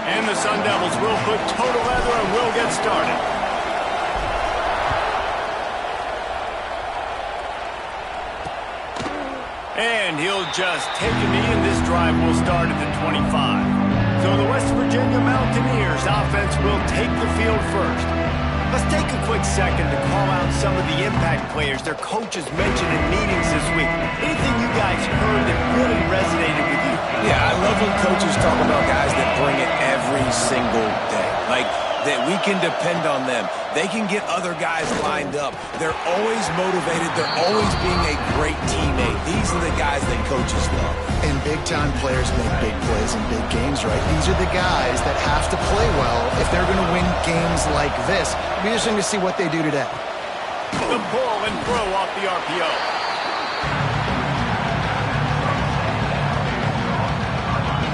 And the Sun Devils will put toe to leather and will get started. And he'll just take a knee, and this drive will start at the 25. So the West Virginia Mountaineers offense will take the field first. Let's take a quick second to call out some of the impact players their coaches mentioned in meetings this week. Anything you guys heard that really resonated with you? Yeah, I love when coaches talk about guys that bring it every single day. Like, that we can depend on them. They can get other guys lined up. They're always motivated. They're always being a great teammate. These are the guys that coaches love. And big-time players make big plays in big games, right? These are the guys that have to play well if they're going to win games like this. It'll be interesting to see what they do today. The pull and throw off the RPO.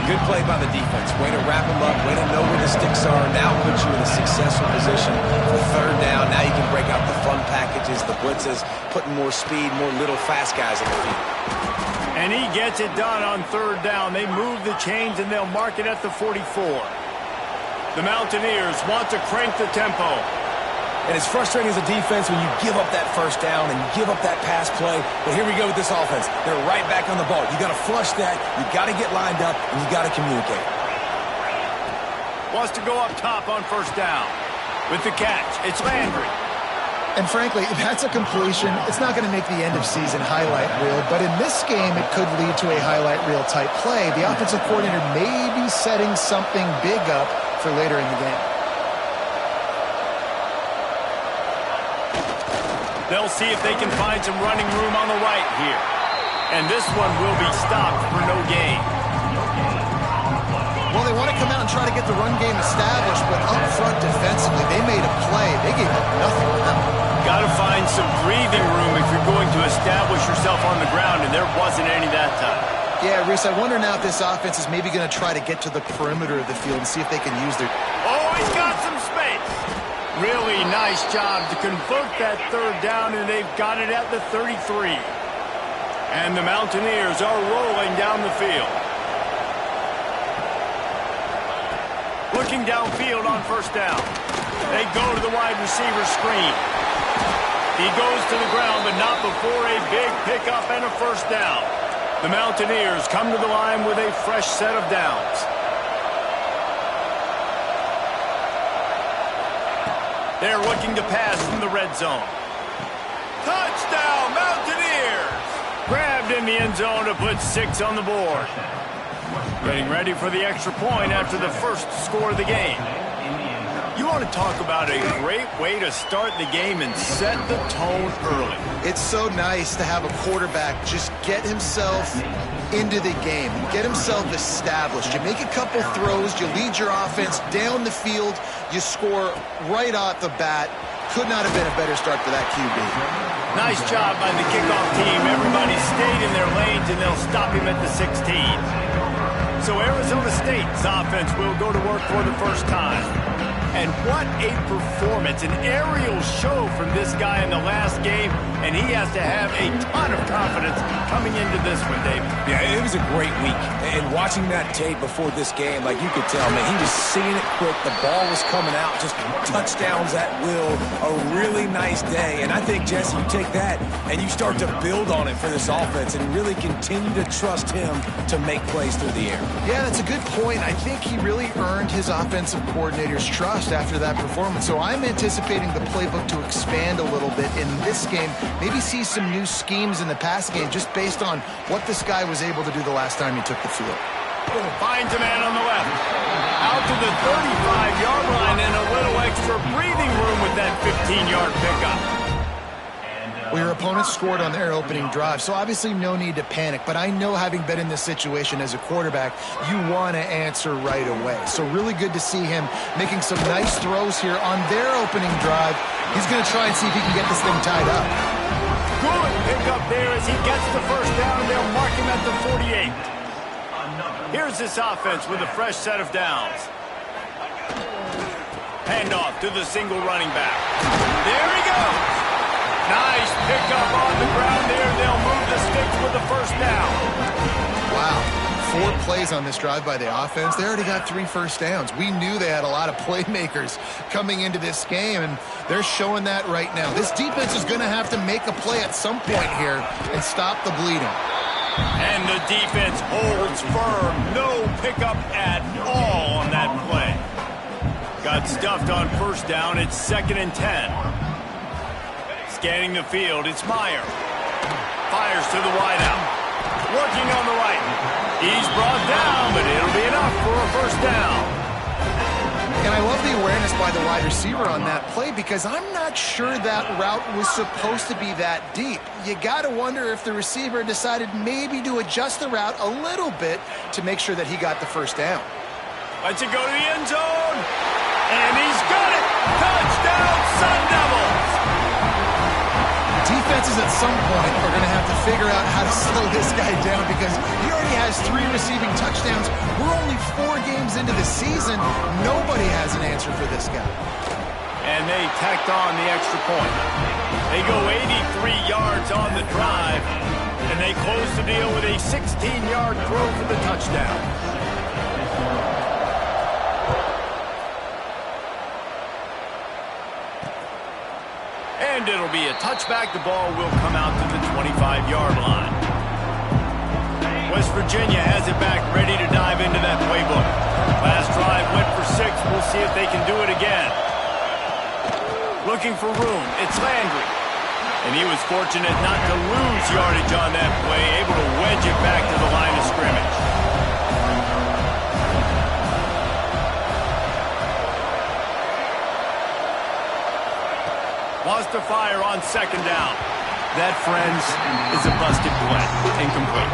Good play by the defense. Way to wrap them up. Way to know where the sticks are. Now puts you in a successful position for third down. Now you can break out the fun packages, the blitzes, putting more speed, more little fast guys on the field. And he gets it done on third down. They move the chains, and they'll mark it at the 44. The Mountaineers want to crank the tempo. And it's frustrating as a defense when you give up that first down and you give up that pass play. But here we go with this offense. They're right back on the ball. You got to flush that. You got to get lined up, and you got to communicate. Wants to go up top on first down. With the catch, it's Landry. And frankly, if that's a completion, it's not going to make the end-of-season highlight reel. But in this game, it could lead to a highlight reel type play. The offensive coordinator may be setting something big up for later in the game. They'll see if they can find some running room on the right here. And this one will be stopped for no gain. Well, they want to come out and try to get the run game established, but up front defensively, they made a play. They gave up nothing on that one. Got to find some breathing room if you're going to establish yourself on the ground, and there wasn't any that time. Yeah, Reese, I wonder now if this offense is maybe going to try to get to the perimeter of the field and see if they can use their... Oh, he's got some space. Really nice job to convert that third down, and they've got it at the 33. And the Mountaineers are rolling down the field. Looking downfield on first down. They go to the wide receiver screen. He goes to the ground, but not before a big pickup and a first down. The Mountaineers come to the line with a fresh set of downs. They're looking to pass from the red zone. Touchdown, Mountaineers! Grabbed in the end zone to put 6 on the board. Getting ready for the extra point after the first score of the game. You want to talk about a great way to start the game and set the tone early. It's so nice to have a quarterback just get himself into the game, get himself established. You make a couple throws, you lead your offense down the field, you score right off the bat. Could not have been a better start for that QB. Nice job by the kickoff team. Everybody stayed in their lanes, and they'll stop him at the 16. So Arizona State's offense will go to work for the first time. And what a performance, an aerial show from this guy in the last game, and he has to have a ton of confidence coming into this one, David. Yeah, it was a great week. And watching that tape before this game, like you could tell, man, he was seeing it quick. The ball was coming out, just touchdowns at will. A really nice day. And I think, Jesse, you take that and you start to build on it for this offense and really continue to trust him to make plays through the air. Yeah, that's a good point. I think he really earned his offensive coordinator's trust after that performance. So I'm anticipating the playbook to expand a little bit in this game. Maybe see some new schemes in the pass game just based on what this guy was able to do the last time he took the field. Finds a man on the left. Out to the 35-yard line and a little extra breathing room with that 15-yard pickup. Well, your opponent scored on their opening drive, so obviously no need to panic. But I know, having been in this situation as a quarterback, you want to answer right away. So really good to see him making some nice throws here on their opening drive. He's going to try and see if he can get this thing tied up. Good pickup there as he gets the first down, and they'll mark him at the 48. Here's this offense with a fresh set of downs. Handoff to the single running back. There he goes. Nice pickup on the ground there. They'll move the sticks with the first down. Wow. 4 plays on this drive by the offense. They already got 3 first downs. We knew they had a lot of playmakers coming into this game, and they're showing that right now. This defense is going to have to make a play at some point here and stop the bleeding. And the defense holds firm. No pickup at all on that play. Got stuffed on first down. It's 2nd and 10. Scanning the field, it's Meyer. Fires to the wideout. Working on the right. He's brought down, but it'll be enough for a first down. And I love the awareness by the wide receiver on that play because I'm not sure that route was supposed to be that deep. You got to wonder if the receiver decided maybe to adjust the route a little bit to make sure that he got the first down. Lets it go to the end zone. And he's got it. Touchdown, Sun Devils. Defenses at some point are going to have to figure out how to slow this guy down because he already has 3 receiving touchdowns. We're only 4 games into the season. Nobody has an answer for this guy. And they tacked on the extra point. They go 83 yards on the drive, and they close the deal with a 16-yard throw for the touchdown. And it'll be a touchback. The ball will come out to the 25-yard line. West Virginia has it back, ready to dive into that playbook. Last drive went for 6. We'll see if they can do it again. Looking for room. It's Landry. And he was fortunate not to lose yardage on that play, able to wedge it back to the line of scrimmage. Wants to fire on 2nd down. That, friends, is a busted play. Incomplete.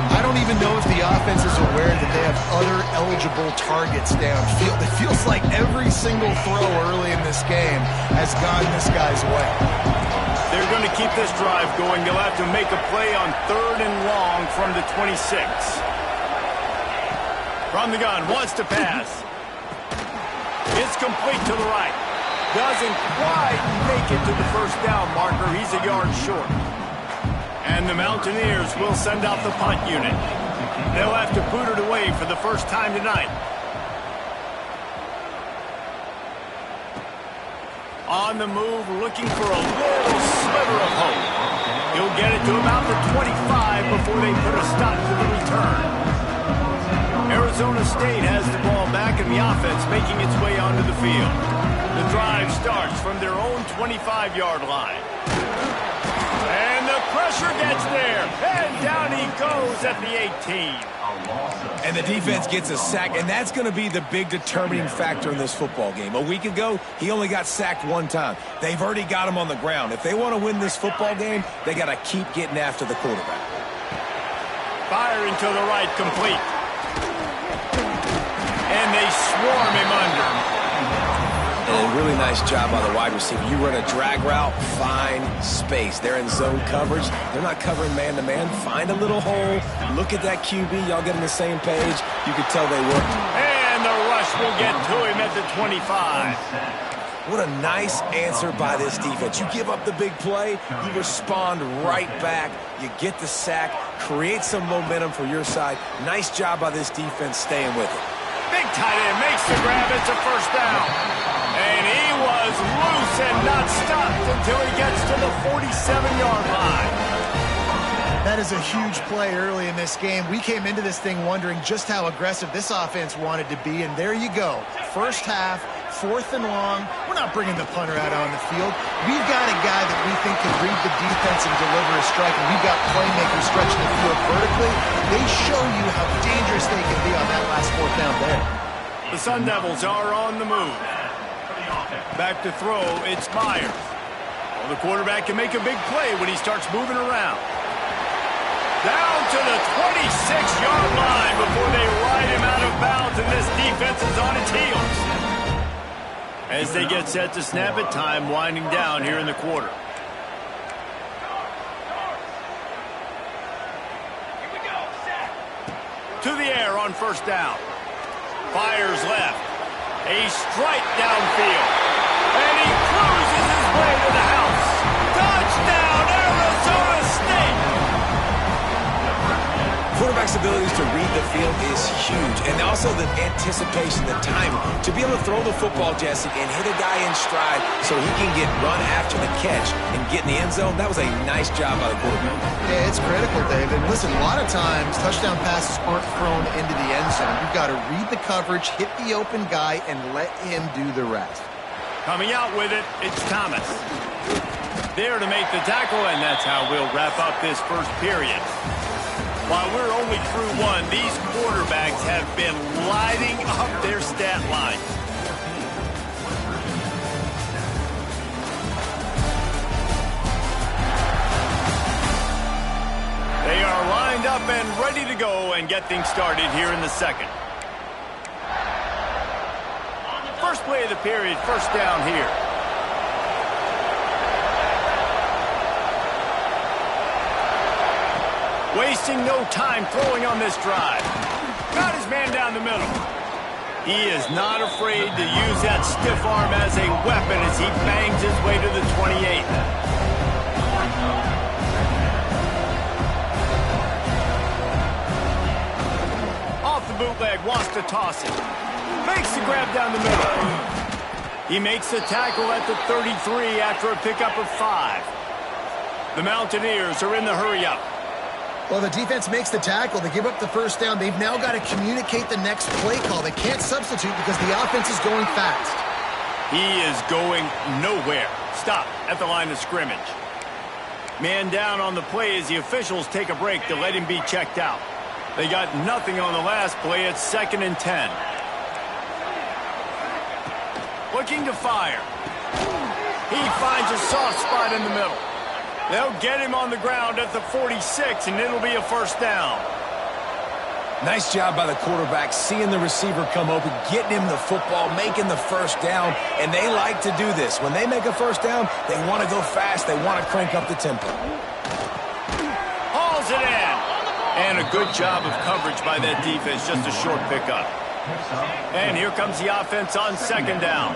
I don't even know if the offense is aware that they have other eligible targets downfield. It feels like every single throw early in this game has gone this guy's way. They're going to keep this drive going. They'll have to make a play on 3rd and long from the 26. From the gun, wants to pass. It's complete to the right. Doesn't quite make it to the first down marker. He's a yard short. And the Mountaineers will send out the punt unit. They'll have to boot it away for the first time tonight. On the move, looking for a little sliver of hope. He'll get it to about the 25 before they put a stop to the return. Arizona State has the ball back and the offense making its way onto the field. The drive starts from their own 25-yard line. And the pressure gets there. And down he goes at the 18. And the defense gets a sack, and that's going to be the big determining factor in this football game. A week ago, he only got sacked 1 time. They've already got him on the ground. If they want to win this football game, they got to keep getting after the quarterback. Firing to the right, complete. And they swarm him under. And a really nice job by the wide receiver. You run a drag route, find space. They're in zone coverage. They're not covering man-to-man. Find a little hole. Look at that QB. Y'all get on the same page. You can tell they worked. And the rush will get to him at the 25. What a nice answer by this defense. You give up the big play, you respond right back. You get the sack, create some momentum for your side. Nice job by this defense staying with it. Big tight end makes the grab. It's a first down. And he was loose and not stopped until he gets to the 47-yard line. That is a huge play early in this game. We came into this thing wondering just how aggressive this offense wanted to be, and there you go. First half, 4th and long. We're not bringing the punter out on the field. We've got a guy that we think can read the defense and deliver a strike, and we've got playmakers stretching the field vertically. They show you how dangerous they can be on that last 4th down there. The Sun Devils are on the move. Back to throw, it's Myers. Well, the quarterback can make a big play when he starts moving around. Down to the 26-yard line before they ride him out of bounds, and this defense is on its heels. As they get set to snap it, time winding down here in the quarter. To the air on first down. Fires left. A strike downfield. And he cruises his way to the house. Touchdown, Arizona State! quarterback's abilities to read the field is huge, and also the anticipation, the timing. To be able to throw the football, Jesse, and hit a guy in stride so he can get run after the catch and get in the end zone, that was a nice job by the quarterback. Yeah, it's critical, Dave. And listen, a lot of times touchdown passes aren't thrown into the end zone. You've got to read the coverage, hit the open guy, and let him do the rest. Coming out with it, it's Thomas. There to make the tackle, and that's how we'll wrap up this first period. While we're only through one, these quarterbacks have been lighting up their stat line. They are lined up and ready to go and get things started here in the second. First play of the period, first down here. Wasting no time throwing on this drive. Got his man down the middle. He is not afraid to use that stiff arm as a weapon as he bangs his way to the 28. Off the bootleg, wants to toss it. Makes the grab down the middle. He makes the tackle at the 33 after a pickup of 5. The Mountaineers are in the hurry-up. Well, the defense makes the tackle. They give up the first down. They've now got to communicate the next play call. They can't substitute because the offense is going fast. He is going nowhere. Stop at the line of scrimmage. Man down on the play as the officials take a break to let him be checked out. They got nothing on the last play. It's 2nd and 10. Looking to fire. He finds a soft spot in the middle. They'll get him on the ground at the 46, and it'll be a first down. Nice job by the quarterback, seeing the receiver come open, getting him the football, making the first down, and they like to do this. When they make a first down, they want to go fast. They want to crank up the tempo. Hauls it in. And a good job of coverage by that defense, just a short pickup. And here comes the offense on 2nd down.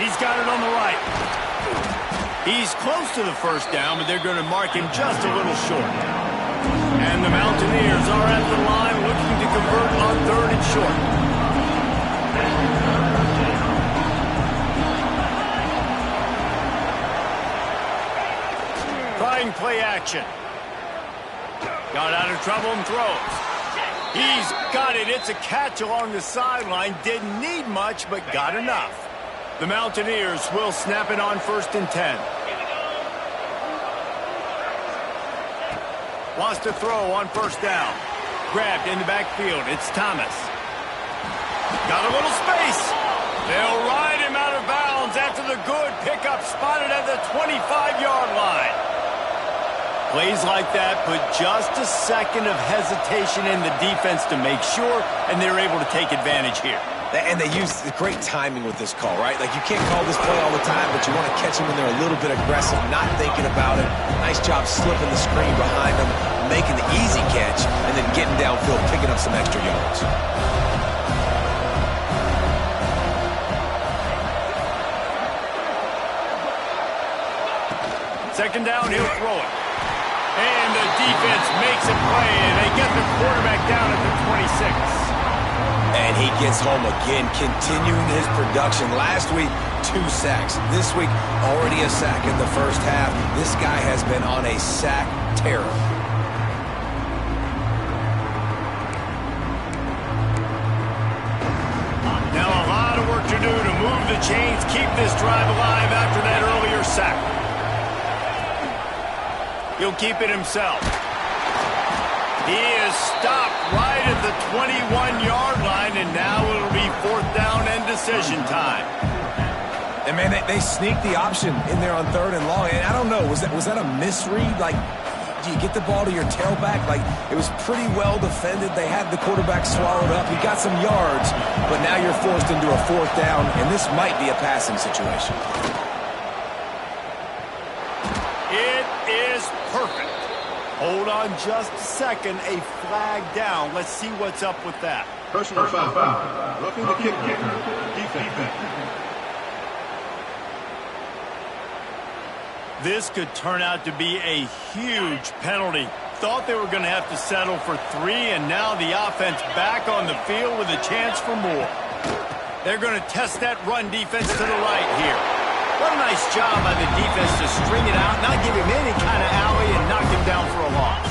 He's got it on the right. He's close to the first down, but they're going to mark him just a little short. And the Mountaineers are at the line looking to convert on 3rd and short. Trying play action. Got out of trouble and throws. He's got it. It's a catch along the sideline. Didn't need much, but got enough. The Mountaineers will snap it on 1st and 10. Wants to throw on 1st down. Grabbed in the backfield. It's Thomas. Got a little space. They'll ride him out of bounds after the good pickup spotted at the 25-yard line. Plays like that put just a second of hesitation in the defense to make sure, and they're able to take advantage here. And they use great timing with this call, right? Like, you can't call this play all the time, but you want to catch them when they're a little bit aggressive, not thinking about it. Nice job slipping the screen behind them, making the easy catch, and then getting downfield, picking up some extra yards. 2nd down, he'll throw it. And the defense makes a play, and they get the quarterback down at the 26. And he gets home again, continuing his production. Last week, 2 sacks. This week, already a sack in the first half. This guy has been on a sack terror. Now a lot of work to do to move the chains, keep this drive alive after that earlier sack. He'll keep it himself. He is stopped right at the 21-yard line, and now it'll be 4th down and decision time. And, man, they sneaked the option in there on 3rd and long. And I don't know, was that a misread? Like, do you get the ball to your tailback? Like, it was pretty well defended. They had the quarterback swallowed up. He got some yards, but now you're forced into a 4th down, and this might be a passing situation. It is perfect. Hold on just a second. A flag down. Let's see what's up with that. Personal foul. Roughing the kicker. Defense. This could turn out to be a huge penalty. Thought they were going to have to settle for 3, and now the offense back on the field with a chance for more. They're going to test that run defense to the right here. What a nice job by the defense to string it out, not give him any kind of alley, and knock him down for a loss.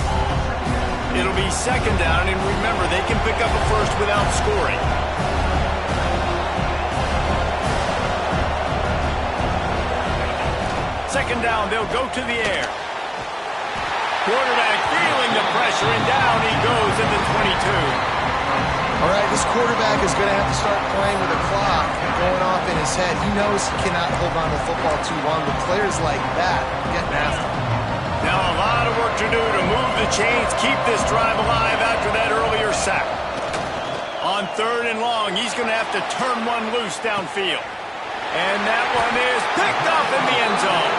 It'll be second down, and remember, they can pick up a first without scoring. Second down, they'll go to the air. Quarterback feeling the pressure, and down he goes at the 22. All right, this quarterback is going to have to start playing with a clock going off in his head. He knows he cannot hold on to the football too long, but players like that getting after him. Now a lot of work to do to move the chains, keep this drive alive after that earlier sack. On 3rd and long, he's going to have to turn one loose downfield. And that one is picked up in the end zone.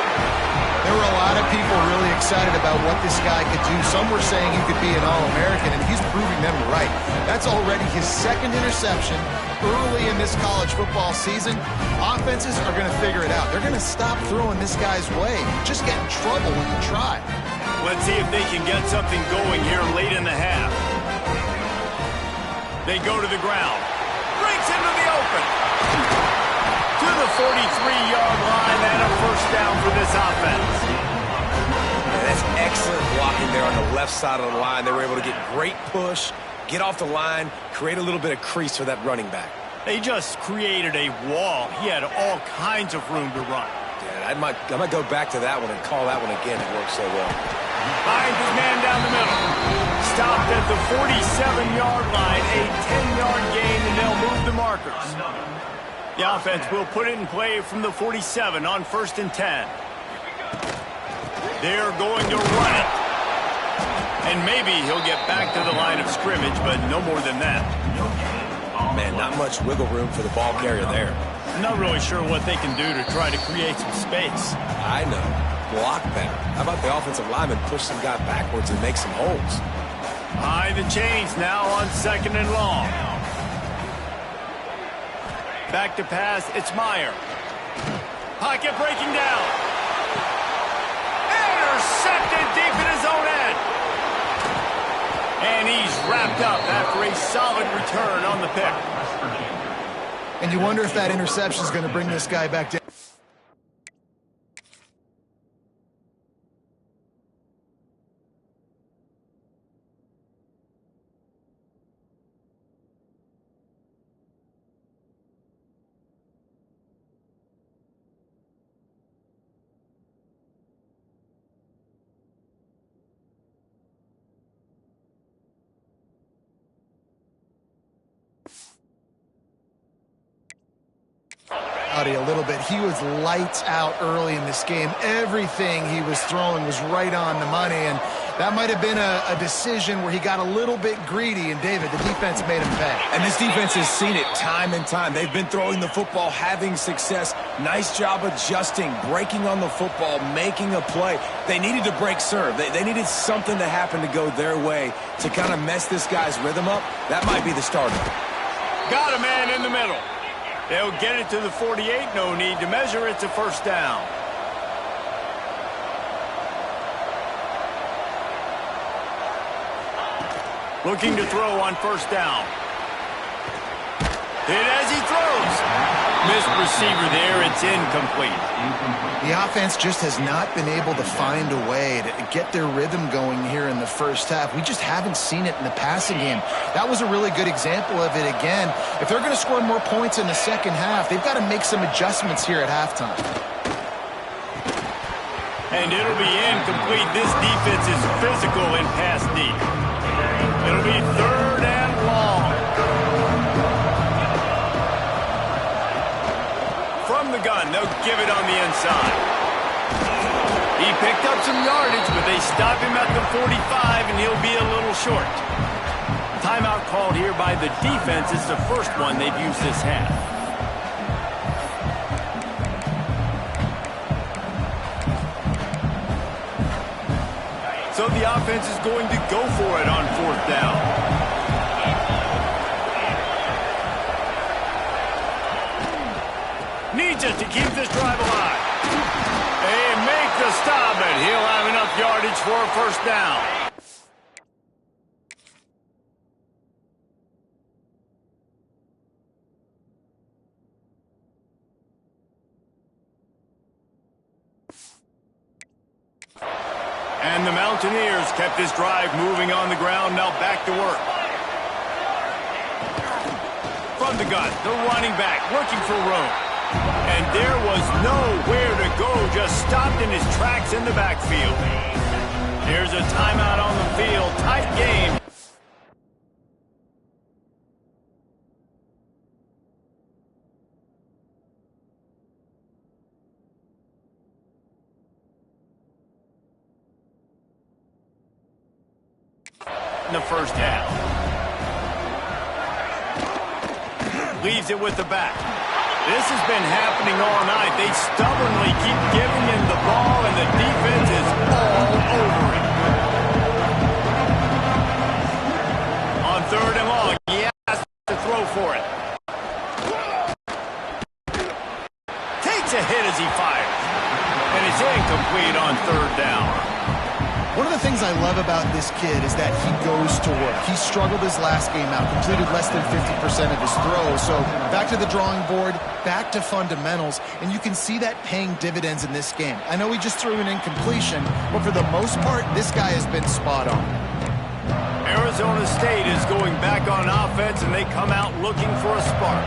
There were a lot of people really excited about what this guy could do. Some were saying he could be an All-American, and he's proving them right. That's already his 2nd interception early in this college football season. Offenses are going to figure it out. They're going to stop throwing this guy's way. Just get in trouble when you try. Let's see if they can get something going here late in the half. They go to the ground. Breaks into the open. To the 43-yard line and a first down for this offense. Yeah, that's excellent blocking there on the left side of the line. They were able to get great push, get off the line, create a little bit of crease for that running back. They just created a wall. He had all kinds of room to run. Yeah, I might go back to that one and call that one again. It worked so well. Finds his man down the middle. Stopped at the 47-yard line, a 10-yard gain, and they'll move the markers. The offense will put it in play from the 47 on 1st and 10. They're going to run it. And maybe he'll get back to the line of scrimmage, but no more than that. Man, not much wiggle room for the ball carrier there. I'm not really sure what they can do to try to create some space. I know. Block better. How about the offensive lineman push some guy backwards and make some holes? High the chains now on 2nd and long. Back to pass, it's Meyer. Pocket breaking down. Intercepted deep in his own end. And he's wrapped up after a solid return on the pick. And you wonder if that interception is going to bring this guy back down. A little bit. He was lights out early in this game. Everything he was throwing was right on the money, and that might have been a decision where he got a little bit greedy, and David, the defense made him pay. And this defense has seen it time and time. They've been throwing the football, having success. Nice job adjusting, breaking on the football, making a play. They needed to break serve. They needed something to happen to go their way to kind of mess this guy's rhythm up. That might be the start of it. Got a man in the middle. They'll get it to the 48. No need to measure. It's a first down. Looking to throw on 1st down. Hit as he throws. Missed receiver there. It's incomplete. The offense just has not been able to find a way to get their rhythm going here in the first half. We just haven't seen it in the passing game. That was a really good example of it again. If they're going to score more points in the second half, they've got to make some adjustments here at halftime. And it'll be incomplete. This defense is physical in pass deep. It'll be 3rd and long. From the gun, they'll give it on the inside. He picked up some yardage, but they stop him at the 45, and he'll be a little short. Timeout called here by the defense. It's the first one they've used this half. So the offense is going to go for it on 4th down. Needs it to keep this drive alive. They make the stop it. He'll have enough yardage for a first down. And the Mountaineers kept this drive moving on the ground. Now back to work. From the gun, the running back looking for room. And there was nowhere to go, just stopped in his tracks in the backfield. There's a timeout on the field. Tight game. In the first half. Leaves it with the back. This has been happening all night. They stubbornly keep giving him the ball, and the defense is all over it. On third and long, he has to throw for it. Takes a hit as he fires. And it's incomplete on third down. One of the things I love about this kid is that he goes to work. He struggled his last game out, completed less than 50% of his throws. So back to the drawing board, back to fundamentals, and you can see that paying dividends in this game. I know he just threw an incompletion, but for the most part, this guy has been spot on. Arizona State is going back on offense, and they come out looking for a spark.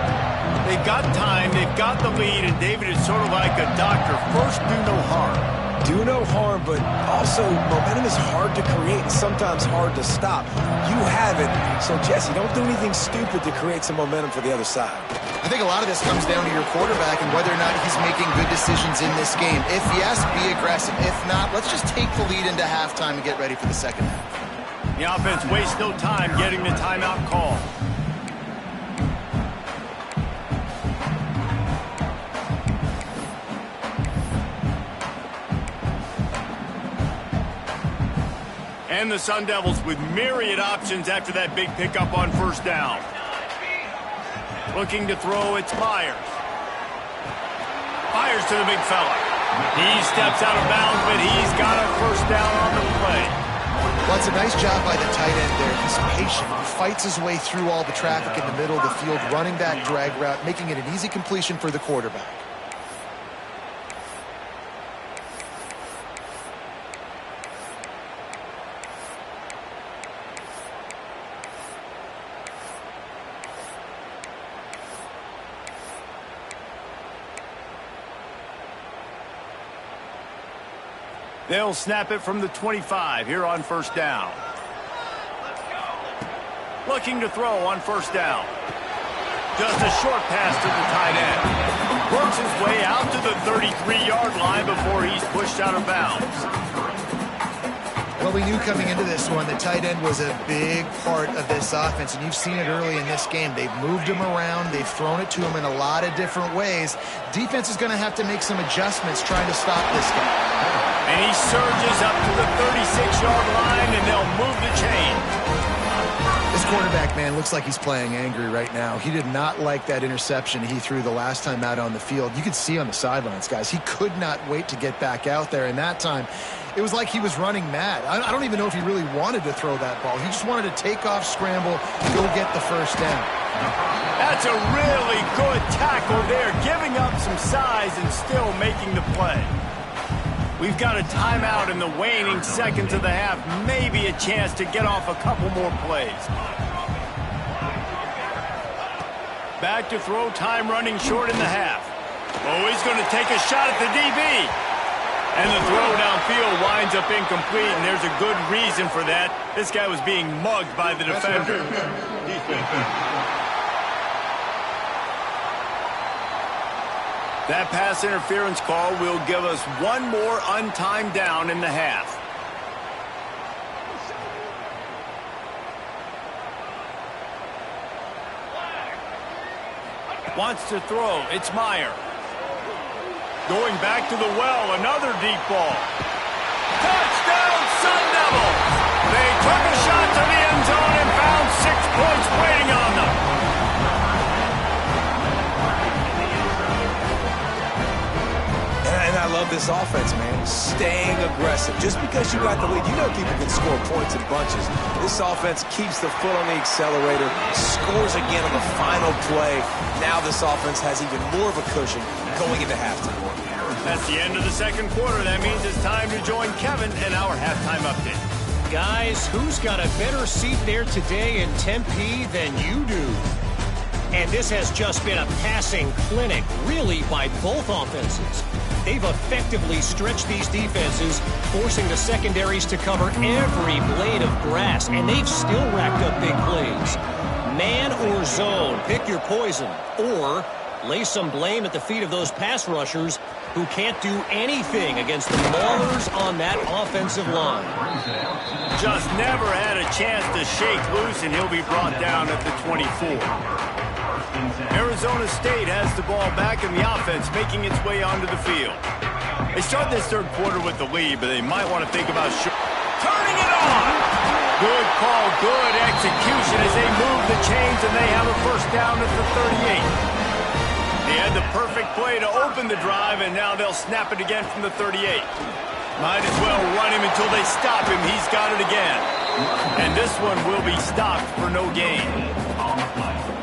They've got time, they've got the lead, and David is sort of like a doctor. First, do no harm. Do no harm, but also momentum is hard to create and sometimes hard to stop. You have it, so Jesse, don't do anything stupid to create some momentum for the other side. I think a lot of this comes down to your quarterback and whether or not he's making good decisions in this game. If yes, be aggressive. If not, let's just take the lead into halftime and get ready for the second half. The offense wastes no time getting the timeout call. And the Sun Devils with myriad options after that big pickup on first down. Looking to throw, it's Myers. Myers to the big fella. He steps out of bounds, but he's got a first down on the play. Well, it's a nice job by the tight end there. He's patient. He fights his way through all the traffic in the middle of the field, running that drag route, making it an easy completion for the quarterback. They'll snap it from the 25 here on first down. Looking to throw on first down. Just a short pass to the tight end. Works his way out to the 33-yard line before he's pushed out of bounds. Well, we knew coming into this one the tight end was a big part of this offense, and you've seen it early in this game. They've moved him around. They've thrown it to him in a lot of different ways. Defense is going to have to make some adjustments trying to stop this guy. And he surges up to the 36-yard line, and they'll move the chain. This quarterback, man, looks like he's playing angry right now. He did not like that interception he threw the last time out on the field. You could see on the sidelines, guys, he could not wait to get back out there. And that time, it was like he was running mad. I don't even know if he really wanted to throw that ball. He just wanted to take off, scramble, go get the first down. That's a really good tackle there, giving up some size and still making the play. We've got a timeout in the waning seconds of the half. Maybe a chance to get off a couple more plays. Back to throw, time running short in the half. Oh, he's going to take a shot at the DB. And the throw downfield winds up incomplete, and there's a good reason for that. This guy was being mugged by the defender. That pass interference call will give us one more untimed down in the half. Wants to throw. It's Meyer. Going back to the well, another deep ball. Touchdown, Sun Devils! They took a shot to the end zone and found 6 points waiting on them. And I love this offense, man. Staying aggressive. Just because you got the lead, you know people can score points in bunches. This offense keeps the foot on the accelerator, scores again on the final play. Now this offense has even more of a cushion going into halftime. That's the end of the second quarter. That means it's time to join Kevin in our halftime update. Guys, who's got a better seat there today in Tempe than you do? And this has just been a passing clinic, really, by both offenses. They've effectively stretched these defenses, forcing the secondaries to cover every blade of grass, and they've still racked up big plays. Man or zone, pick your poison, or lay some blame at the feet of those pass rushers who can't do anything against the maulers on that offensive line. Just never had a chance to shake loose, and he'll be brought down at the 24. Arizona State has the ball back in the offense, making its way onto the field. They start this third quarter with the lead, but they might want to think about turning it on. Good call, good execution as they move the chains, and they have a first down at the 38. They had the perfect play to open the drive, and now they'll snap it again from the 38. Might as well run him until they stop him. He's got it again. And this one will be stopped for no gain.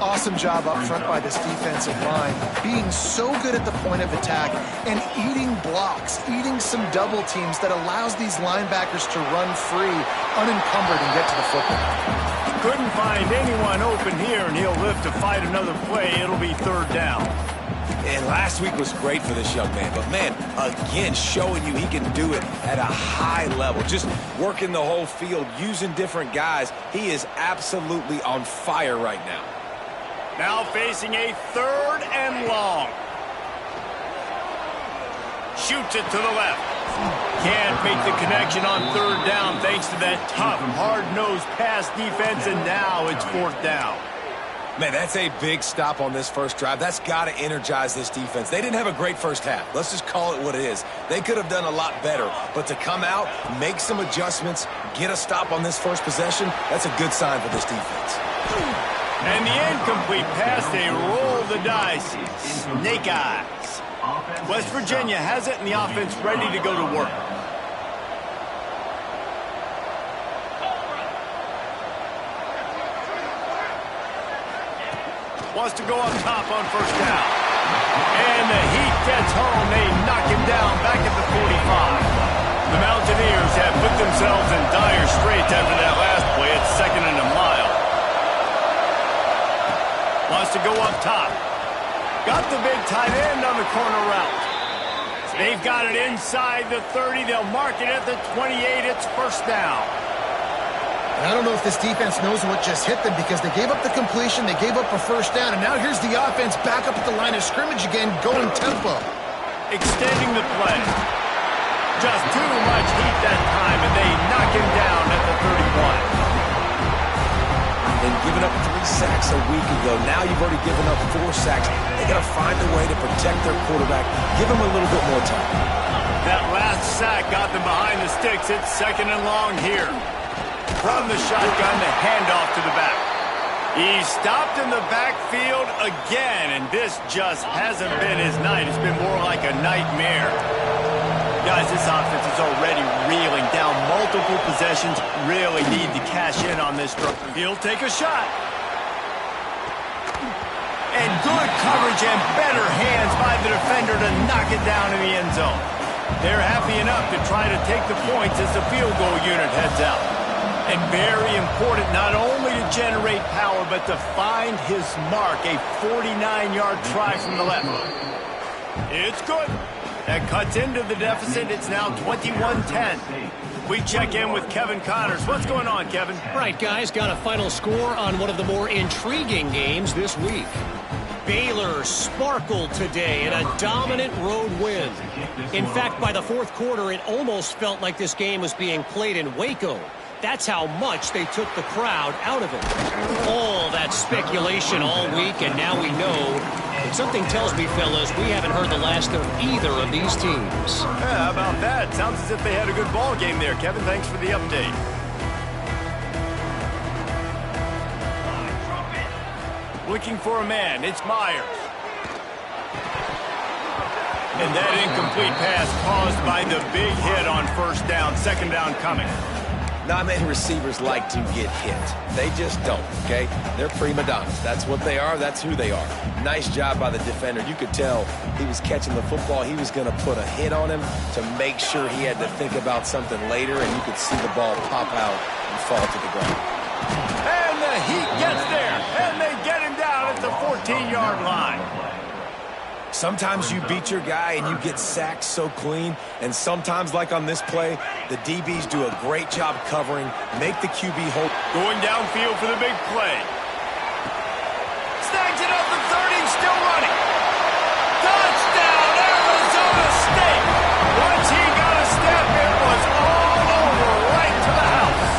Awesome job up front by this defensive line, being so good at the point of attack and eating blocks, eating some double teams that allows these linebackers to run free, unencumbered, and get to the football. Couldn't find anyone open here, and he'll live to fight another play. It'll be third down. And last week was great for this young man. But, man, again, showing you he can do it at a high level. Just working the whole field, using different guys. He is absolutely on fire right now. Now facing a third and long. Shoots it to the left. Can't make the connection on third down thanks to that tough, hard-nosed pass defense, and now it's fourth down. Man, that's a big stop on this first drive. That's got to energize this defense. They didn't have a great first half. Let's just call it what it is. They could have done a lot better. But to come out, make some adjustments, get a stop on this first possession, that's a good sign for this defense. And the incomplete pass, they roll the dice. Snake eyes. West Virginia has it, and the offense ready to go to work. Wants to go up top on first down. And the heat gets home. They knock him down back at the 45. The Mountaineers have put themselves in dire straits after that last play. It's second and a mile. Wants to go up top. Got the big tight end on the corner route. They've got it inside the 30. They'll mark it at the 28. It's first down. And I don't know if this defense knows what just hit them because they gave up the completion, they gave up a first down, and now here's the offense back up at the line of scrimmage again, going tempo. Extending the play. Just too much heat that time, and they knock him down at the 31. And giving up 3 sacks a week ago. Now you've already given up 4 sacks. They got to find a way to protect their quarterback. Give him a little bit more time. That last sack got them behind the sticks. It's second and long here. From the shotgun, the handoff to the back. He's stopped in the backfield again, and this just hasn't been his night. It's been more like a nightmare. Guys, this offense is already reeling down multiple possessions. Really need to cash in on this drive. He'll take a shot. And good coverage and better hands by the defender to knock it down in the end zone. They're happy enough to try to take the points as the field goal unit heads out. And very important not only to generate power, but to find his mark. A 49-yard try from the left. It's good. That cuts into the deficit. It's now 21-10. We check in with Kevin Connors. What's going on, Kevin? Right, guys, got a final score on one of the more intriguing games this week. Baylor sparkled today in a dominant road win. In fact, by the fourth quarter, it almost felt like this game was being played in Waco. That's how much they took the crowd out of it. All that speculation all week, and now we know. But something tells me, fellas, we haven't heard the last of either of these teams. Yeah, how about that? Sounds as if they had a good ball game there. Kevin, thanks for the update. Looking for a man. It's Myers. And that incomplete pass caused by the big hit on first down, second down coming. Not many receivers like to get hit. They just don't, okay? They're prima donnas. That's what they are. That's who they are. Nice job by the defender. You could tell he was catching the football. He was going to put a hit on him to make sure he had to think about something later, and you could see the ball pop out and fall to the ground. And the Heat gets there, and they get him down at the 14-yard line. Sometimes you beat your guy and you get sacked so clean, and sometimes, like on this play, the DBs do a great job covering, make the QB hold. Going downfield for the big play. Snags it up the 30, still running. Touchdown, Arizona State! Once he got a step, it was all over, right to the house.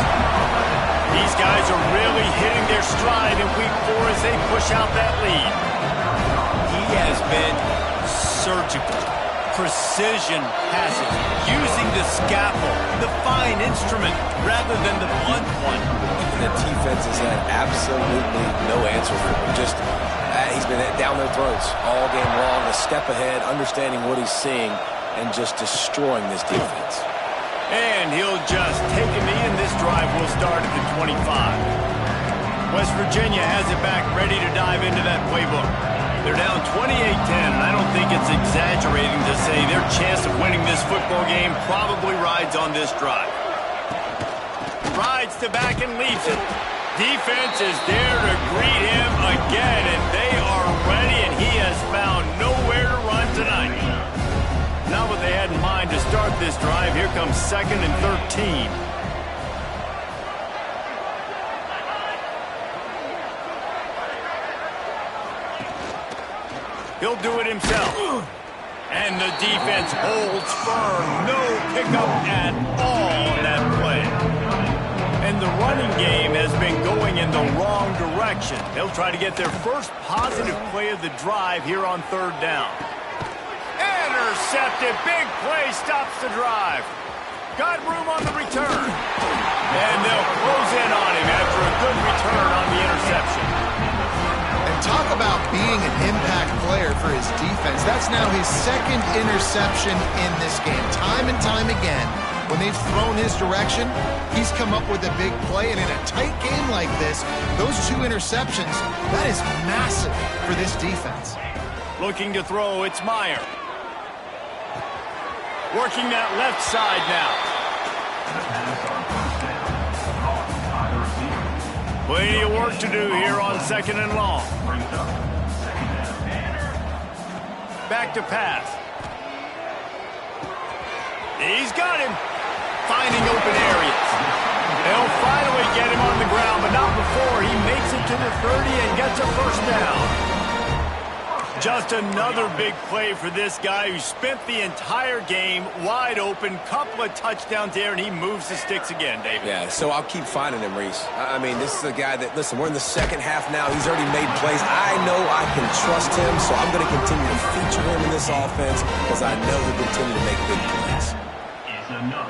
These guys are really hitting their stride in week 4 as they push out that lead. He has been surgical, precision passes, using the scalpel, the fine instrument, rather than the blunt one. And the defense has had absolutely no answer for him. Just, he's been down their throats all game long, a step ahead, understanding what he's seeing, and just destroying this defense. And he'll just take a knee, and this drive will start at the 25. West Virginia has it back, ready to dive into that playbook. They're down 28-10, and I don't think it's exaggerating to say their chance of winning this football game probably rides on this drive. Rides to back and leaves it. Defense is there to greet him again, and they are ready, and he has found nowhere to run tonight. Not what they had in mind to start this drive. Here comes 2nd and 13. He'll do it himself. And the defense holds firm. No pickup at all on that play. And the running game has been going in the wrong direction. They'll try to get their first positive play of the drive here on 3rd down. Intercepted. Big play stops the drive. Got room on the return. And they'll close in on him after a good return on the interception. Talk about being an impact player for his defense. That's now his 2nd interception in this game. Time and time again, when they've thrown his direction, he's come up with a big play. And in a tight game like this, those 2 interceptions, that is massive for this defense. Looking to throw, it's Meyer. Working that left side now. Plenty of work to do here on 2nd and long. Back to pass. He's got him. Finding open areas. They'll finally get him on the ground, but not before he makes it to the 30 and gets a first down. Just another big play for this guy who spent the entire game wide open. Couple of touchdowns there, and he moves the sticks again, David. Yeah, so I'll keep finding him, Reese. I mean, this is a guy that, listen, we're in the 2nd half now. He's already made plays. I know I can trust him, so I'm going to continue to feature him in this offense because I know he'll continue to make big plays.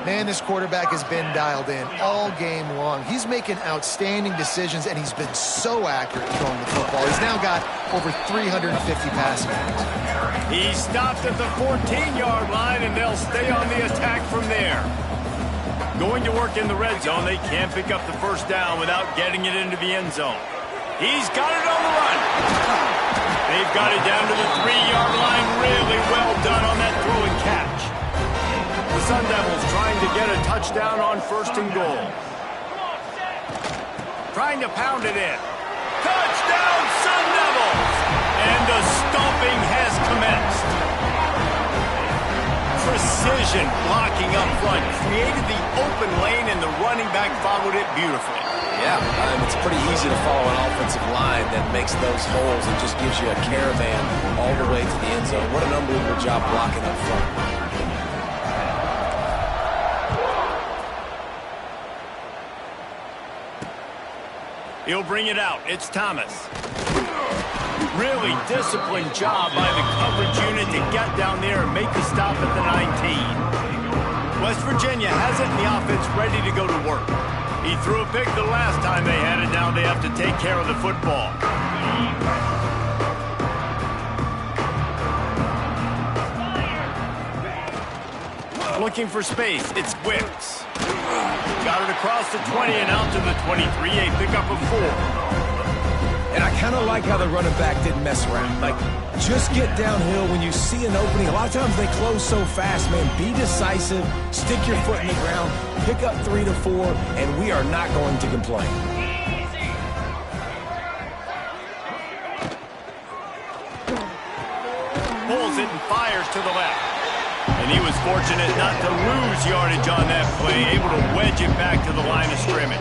Man, this quarterback has been dialed in all game long. He's making outstanding decisions, and he's been so accurate throwing the football. He's now got over 350 passing yards. He stopped at the 14-yard line, and they'll stay on the attack from there. Going to work in the red zone. They can't pick up the first down without getting it into the end zone. He's got it on the run. They've got it down to the 3-yard line. Really well done on that throw and catch. The Sun Devils trying to get a touchdown on 1st and goal. Trying to pound it in. Touchdown, Sun Devils! And the stomping has commenced. Precision blocking up front. Created the open lane, and the running back followed it beautifully. Yeah, it's pretty easy to follow an offensive line that makes those holes and just gives you a caravan all the way to the end zone. What an unbelievable job blocking up front. He'll bring it out. It's Thomas. Really disciplined job by the coverage unit to get down there and make the stop at the 19. West Virginia has it, and the offense ready to go to work. He threw a pick the last time they had it. Now they have to take care of the football. Looking for space. It's Wicks. Got it across the 20 and out to the 23. A pickup of 4. And I kind of like how the running back didn't mess around. Like, just get downhill when you see an opening. A lot of times they close so fast, man. Be decisive. Stick your foot in the ground. Pick up 3 to 4, and we are not going to complain. Pulls it and fires to the left. And he was fortunate not to lose yardage on that play, able to wedge it back to the line of scrimmage.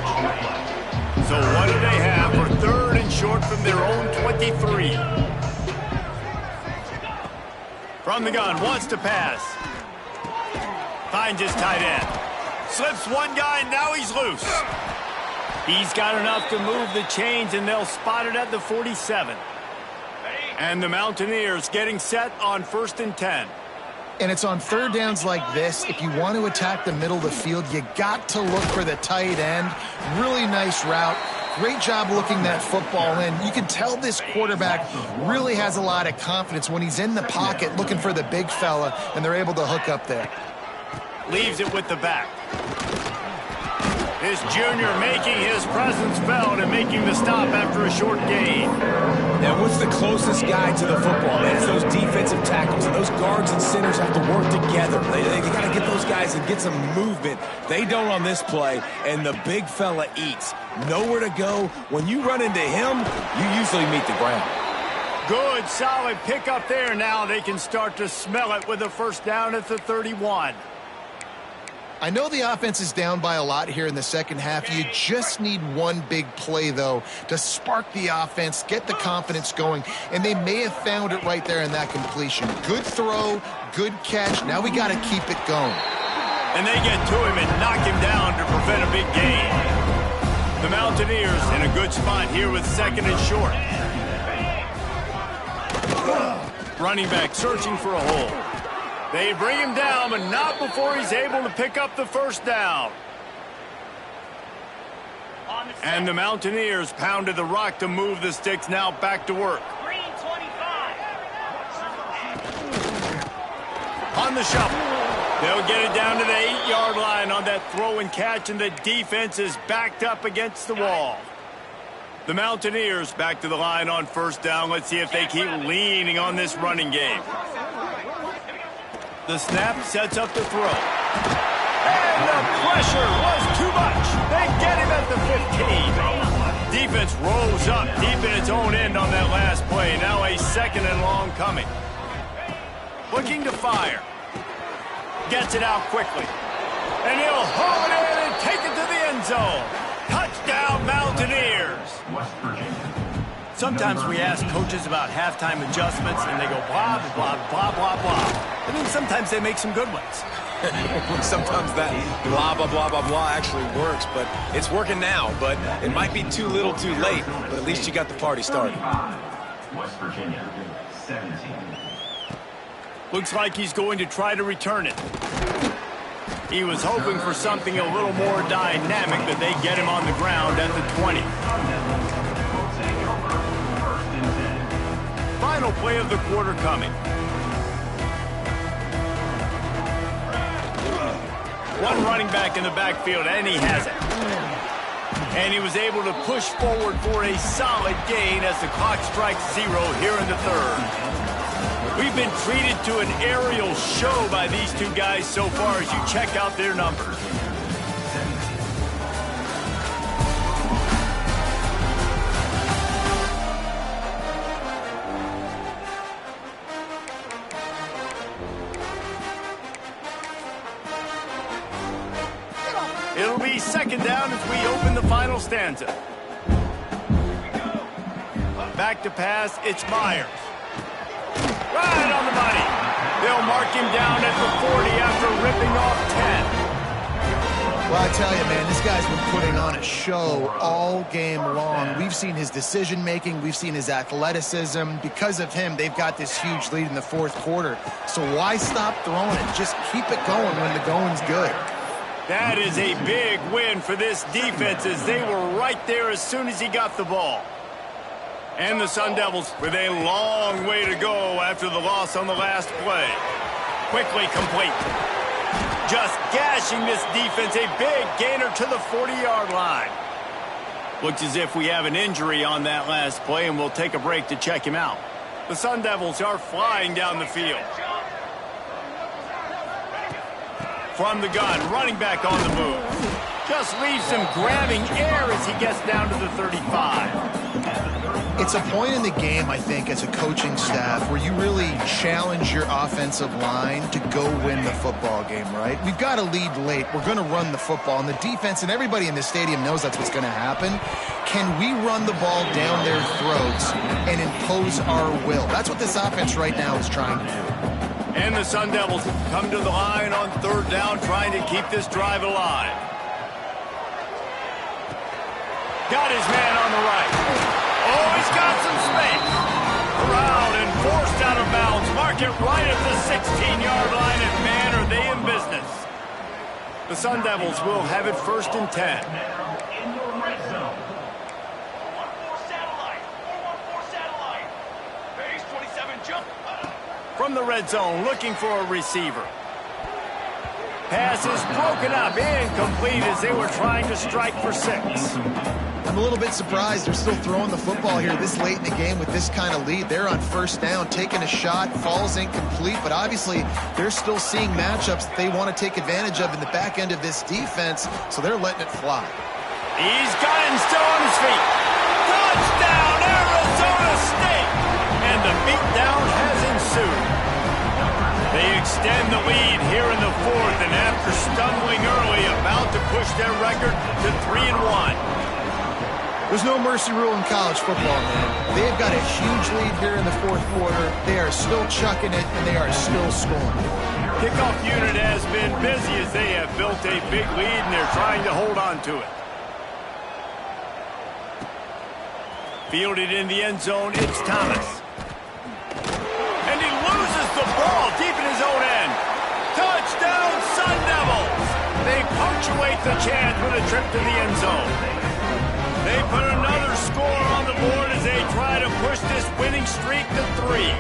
So what do they have for 3rd and short from their own 23? From the gun, wants to pass. Finds his tight end. Slips one guy, now he's loose. He's got enough to move the chains, and they'll spot it at the 47. And the Mountaineers getting set on 1st and 10. And it's on 3rd downs like this. If you want to attack the middle of the field, you got to look for the tight end. Really nice route. Great job looking that football in. You can tell this quarterback really has a lot of confidence when he's in the pocket looking for the big fella, and they're able to hook up there. Leaves it with the back. This junior making his presence felt and making the stop after a short gain. Now, what's the closest guy to the football, man? It's those defensive tackles. And those guards and centers have to work together. They got to get those guys and get some movement. They don't on this play, and the big fella eats. Nowhere to go. When you run into him, you usually meet the ground. Good, solid pickup there. Now they can start to smell it with a 1st down at the 31. I know the offense is down by a lot here in the second half. You just need one big play, though, to spark the offense, get the confidence going, and they may have found it right there in that completion. Good throw, good catch. Now we got to keep it going. And they get to him and knock him down to prevent a big gain. The Mountaineers in a good spot here with 2nd and short. Running back searching for a hole. They bring him down, but not before he's able to pick up the 1st down. And the Mountaineers pounded the rock to move the sticks, now back to work. On the shuffle. They'll get it down to the 8-yard line on that throw and catch, and the defense is backed up against the wall. The Mountaineers back to the line on 1st down. Let's see if they keep leaning on this running game. The snap sets up the throw. And the pressure was too much. They get him at the 15. Defense rolls up deep in its own end on that last play. Now a 2nd and long coming. Looking to fire. Gets it out quickly. And he'll haul it in and take it to the end zone. Touchdown, Mountaineers. West Virginia. Sometimes we ask coaches about halftime adjustments, and they go blah, blah, blah, blah, blah. I mean, sometimes they make some good ones. Sometimes that blah, blah, blah, blah, blah actually works, but it's working now. But it might be too little too late, but at least you got the party started. West Virginia, 17. Looks like he's going to try to return it. He was hoping for something a little more dynamic, but they get him on the ground at the 20. Final play of the quarter coming. One running back in the backfield, and he has it. And he was able to push forward for a solid gain as the clock strikes 0 here in the 3rd. We've been treated to an aerial show by these two guys so far as you check out their numbers. It'll be 2nd down as we open the final stanza. Back to pass, it's Myers. Right on the money. They'll mark him down at the 40 after ripping off 10. Well, I tell you, man, this guy's been putting on a show all game long. We've seen his decision-making. We've seen his athleticism. Because of him, they've got this huge lead in the 4th quarter. So why stop throwing it? Just keep it going when the going's good. That is a big win for this defense as they were right there as soon as he got the ball. And the Sun Devils with a long way to go after the loss on the last play. Quickly complete. just gashing this defense. A big gainer to the 40-yard line. Looks as if we have an injury on that last play, and we'll take a break to check him out. The Sun Devils are flying down the field. From the gun, running back on the move. Just leaves him grabbing air as he gets down to the 35. It's a point in the game, I think, as a coaching staff where you really challenge your offensive line to go win the football game, right? We've got to lead late. We're going to run the football. And the defense and everybody in the stadium knows that's what's going to happen. Can we run the ball down their throats and impose our will? That's what this offense right now is trying to do. And the Sun Devils come to the line on third down, trying to keep this drive alive. Got his man on the right. Oh, he's got some space. Around and forced out of bounds. Mark it right at the 16-yard line, and man, are they in business. The Sun Devils will have it 1st and 10. In the red zone. 4-1-4 satellite. Base 27 jump. From the red zone, looking for a receiver. Pass is broken up, incomplete as they were trying to strike for 6. I'm a little bit surprised they're still throwing the football here this late in the game with this kind of lead. They're on 1st down, taking a shot, falls incomplete, but obviously they're still seeing matchups that they want to take advantage of in the back end of this defense, so they're letting it fly. He's got it and still on his feet. Touchdown, Arizona State! And the beatdown has ensued. They extend the lead here in the 4th, and after stumbling early, about to push their record to 3-1. There's no mercy rule in college football, man. They've got a huge lead here in the 4th quarter. They are still chucking it, and they are still scoring. Kickoff unit has been busy as they have built a big lead, and they're trying to hold on to it. Fielded in the end zone, it's Thomas. And he loses the ball deep in his own end. Touchdown, Sun Devils! They punctuate the chance with a trip to the end zone. They put another score on the board as they try to push this winning streak to 3.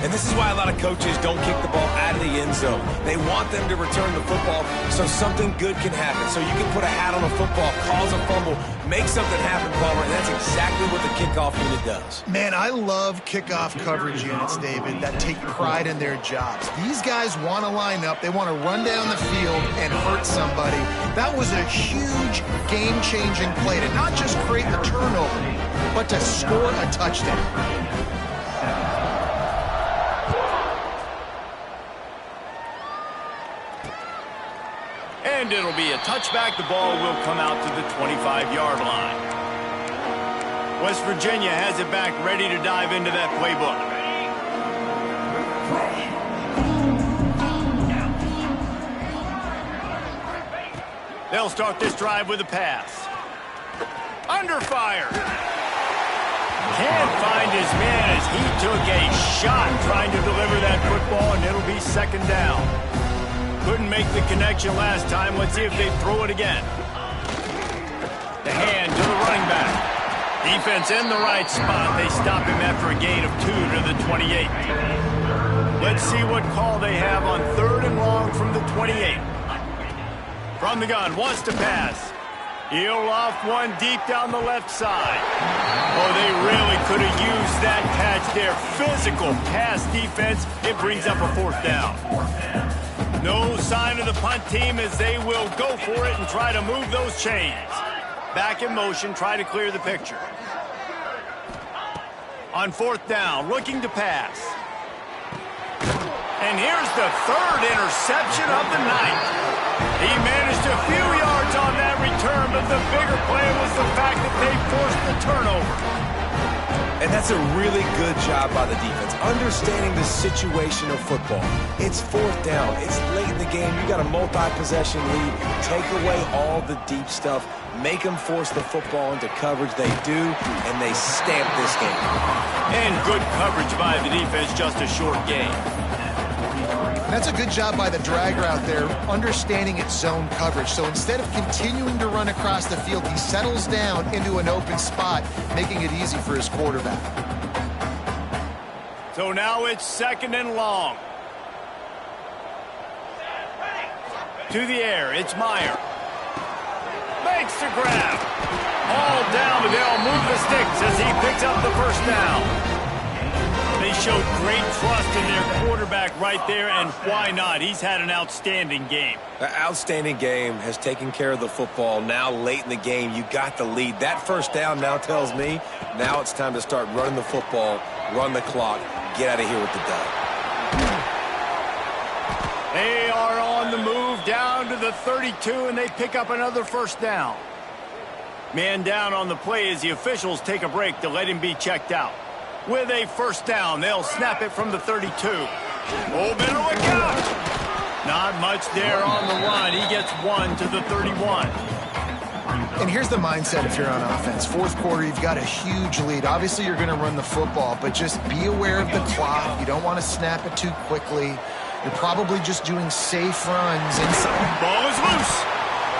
And this is why a lot of coaches don't kick the ball out of the end zone. They want them to return the football so something good can happen. So you can put a hat on a football, cause a fumble, make something happen, Palmer, and that's exactly what the kickoff unit does. Man, I love kickoff coverage units, David, that take pride in their jobs. These guys want to line up. They want to run down the field and hurt somebody. That was a huge game-changing play to not just create the turnover, but to score a touchdown. And it'll be a touchback. The ball will come out to the 25-yard line. West Virginia has it back, ready to dive into that playbook. They'll start this drive with a pass. Under fire. Can't find his man as he took a shot trying to deliver that football, and it'll be 2nd down. Couldn't make the connection last time. Let's see if they throw it again. The hand to the running back. Defense in the right spot. They stop him after a gain of 2 to the 28. Let's see what call they have on 3rd and long from the 28. From the gun, wants to pass. He'll loft one deep down the left side. Oh, they really could have used that catch there. Physical pass defense. It brings up a 4th down. No sign of the punt team as they will go for it and try to move those chains. Back in motion, try to clear the picture. On 4th down, looking to pass. And here's the 3rd interception of the night. He managed a few yards on that return, but the bigger play was the fact that they forced the turnover. And that's a really good job by the defense, understanding the situation of football. It's 4th down. It's late in the game. You got a multi-possession lead. Take away all the deep stuff. Make them force the football into coverage. They do, and they stamp this game. And good coverage by the defense, just a short game. That's a good job by the dragger out there, understanding its zone coverage. So instead of continuing to run across the field, he settles down into an open spot, making it easy for his quarterback. So now it's 2nd and long. To the air, it's Meyer. Makes the grab. All down, but they'll move the sticks as he picks up the first down. They showed great trust in their quarterback right there, and why not? He's had an outstanding game. An outstanding game, has taken care of the football. Now late in the game, you got the lead. That first down now tells me now it's time to start running the football, run the clock, get out of here with the dub. They are on the move down to the 32, and they pick up another first down. Man down on the play as the officials take a break to let him be checked out. With a first down, they'll snap it from the 32. Oh, better look out! Not much there on the run. He gets one to the 31. And here's the mindset if you're on offense. Fourth quarter, you've got a huge lead. Obviously, you're going to run the football, but just be aware of the clock. You don't want to snap it too quickly. You're probably just doing safe runs inside. Ball is loose.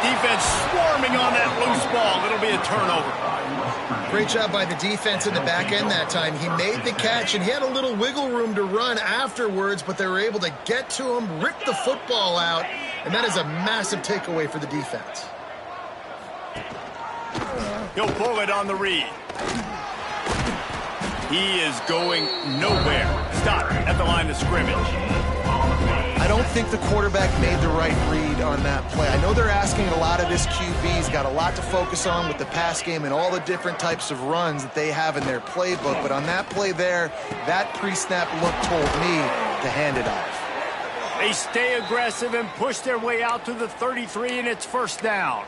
Defense swarming on that loose ball. It'll be a turnover. Great job by the defense in the back end that time. He made the catch, and he had a little wiggle room to run afterwards, but they were able to get to him, rip the football out, and that is a massive takeaway for the defense. He'll pull it on the read. He is going nowhere. Stop at the line of scrimmage. I don't think the quarterback made the right read on that play. I know they're asking a lot of this QB. He's got a lot to focus on with the pass game and all the different types of runs that they have in their playbook. But on that play there, that pre-snap look told me to hand it off. They stay aggressive and push their way out to the 33, and it's first down.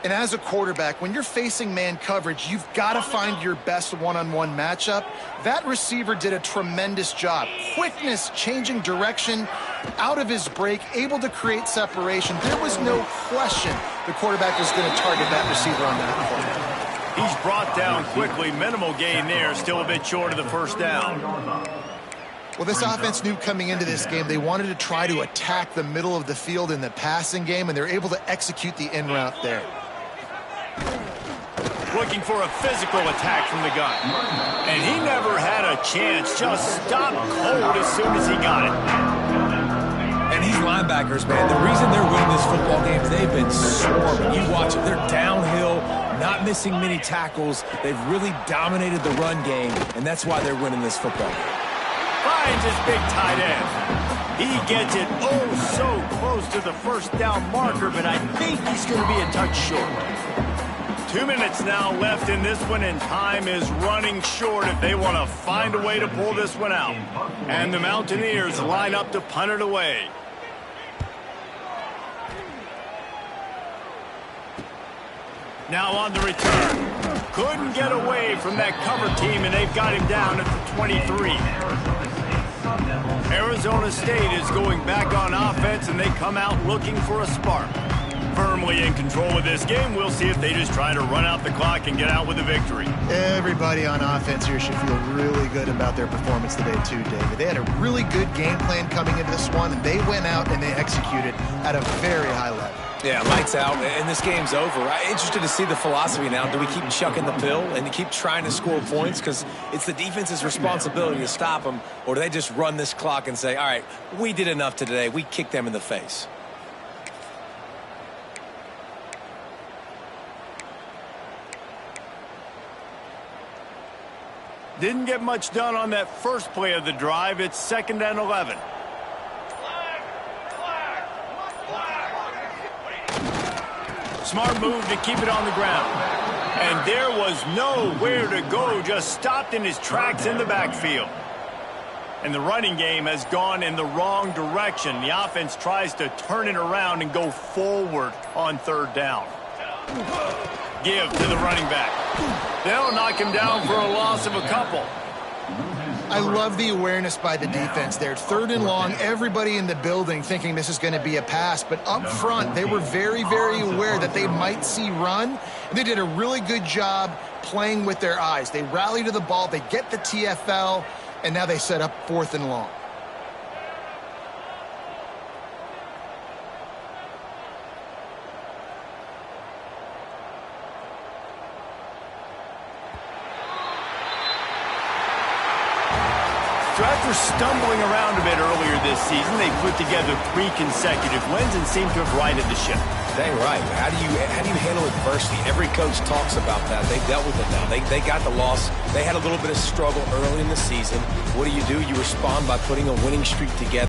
And as a quarterback, when you're facing man coverage, you've got to find your best one-on-one matchup. That receiver did a tremendous job. Quickness, changing direction, out of his break, able to create separation. There was no question the quarterback was going to target that receiver on that play. He's brought down quickly. Minimal gain there, still a bit short of the first down. Well, this offense knew coming into this game they wanted to try to attack the middle of the field in the passing game, and they're able to execute the in route there. Looking for a physical attack from the gun. And he never had a chance. Just stopped cold as soon as he got it. And these linebackers, man, the reason they're winning this football game is they've been swarming. You watch them. They're downhill, not missing many tackles. They've really dominated the run game, and that's why they're winning this football game. Finds his big tight end. He gets it oh so close to the first down marker, but I think he's going to be a touch short. 2 minutes now left in this one, and time is running short if they want to find a way to pull this one out. And the Mountaineers line up to punt it away. Now on the return. Couldn't get away from that cover team, and they've got him down at the 23. Arizona State is going back on offense, and they come out looking for a spark. Firmly in control of this game. We'll see if they just try to run out the clock and get out with a victory. Everybody on offense here should feel really good about their performance today too, David. They had a really good game plan coming into this one, and they went out and they executed at a very high level. Yeah, lights out, and this game's over. I'm interested to see the philosophy now. Do we keep chucking the pill and keep trying to score points because it's the defense's responsibility to stop them, or do they just run this clock and say, all right, we did enough today. We kicked them in the face. Didn't get much done on that first play of the drive. It's 2nd and 11. Smart move to keep it on the ground. And there was nowhere to go, just stopped in his tracks in the backfield. And the running game has gone in the wrong direction. The offense tries to turn it around and go forward on 3rd down. Give to the running back. They'll knock him down for a loss of a couple. I love the awareness by the defense there. 3rd and long, everybody in the building thinking this is going to be a pass. But up front, they were very, very aware that they might see run. And they did a really good job playing with their eyes. They rally to the ball, they get the TFL, and now they set up 4th and long. So after stumbling around a bit earlier this season, they put together 3 consecutive wins and seem to have righted the ship. Dang right. How do you handle adversity? Every coach talks about that. They dealt with it now. They got the loss. They had a little bit of struggle early in the season. What do? You respond by putting a winning streak together.